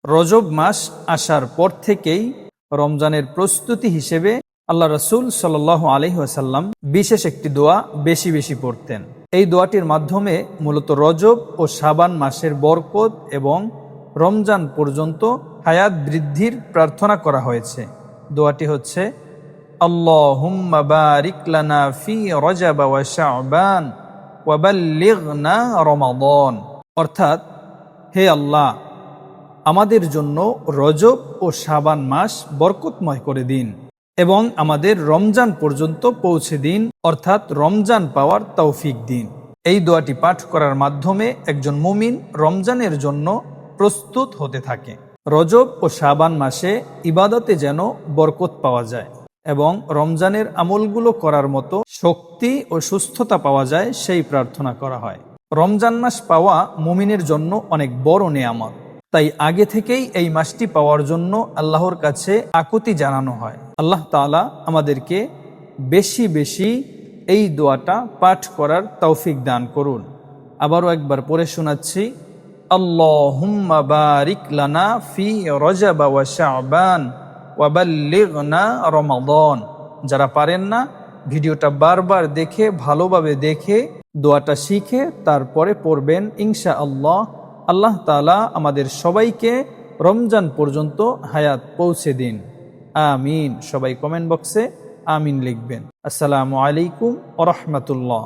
রজব মাস আসার পর থেকেই রমজানের প্রস্তুতি হিসেবে আল্লাহ রসুল সাল্লাল্লাহু আলাইহি ওয়াসাল্লাম বিশেষ একটি দোয়া বেশি বেশি পড়তেন। এই দোয়াটির মাধ্যমে মূলত রজব ও শাবান মাসের বরকত এবং রমজান পর্যন্ত হায়াত বৃদ্ধির প্রার্থনা করা হয়েছে। দোয়াটি হচ্ছে আল্লাহুম্মা বারিক লানা ফি রজব ওয়া শাবান ওয়া বাল্লিগনা রমাদান, অর্থাৎ হে আল্লাহ, আমাদের জন্য রজব ও শাবান মাস বরকতময় করে দিন এবং আমাদের রমজান পর্যন্ত পৌঁছে দিন, অর্থাৎ রমজান পাওয়ার তৌফিক দিন। এই দোয়াটি পাঠ করার মাধ্যমে একজন মুমিন রমজানের জন্য প্রস্তুত হতে থাকে। রজব ও শাবান মাসে ইবাদতে যেন বরকত পাওয়া যায় এবং রমজানের আমলগুলো করার মতো শক্তি ও সুস্থতা পাওয়া যায়, সেই প্রার্থনা করা হয়। রমজান মাস পাওয়া মুমিনের জন্য অনেক বড় নেয়ামত, তাই আগে থেকেই এই মাসটি পাওয়ার জন্য আল্লাহর কাছে আকুতি জানানো হয়। আল্লাহ তাআলা আমাদেরকে বেশি বেশি এই দোয়াটা পাঠ করার তৌফিক দান করুন। আবারও একবার পড়ে শোনাচ্ছি, আল্লাহুম্মা বারিক লানা ফি রজব ওয়া শাবান ওয়া বাল্লিগনা রমাদান। যারা পারেন না, ভিডিওটা বারবার দেখে ভালোভাবে দেখে দোয়াটা শিখে তারপরে পড়বেন ইনশাআল্লাহ। আল্লাহ তাআলা আমাদের সবাইকে রমজান পর্যন্ত হায়াত পৌঁছে দিন, আমিন। সবাই কমেন্ট বক্সে আমিন লিখবেন। আসসালামু আলাইকুম ওয়া রাহমাতুল্লাহ।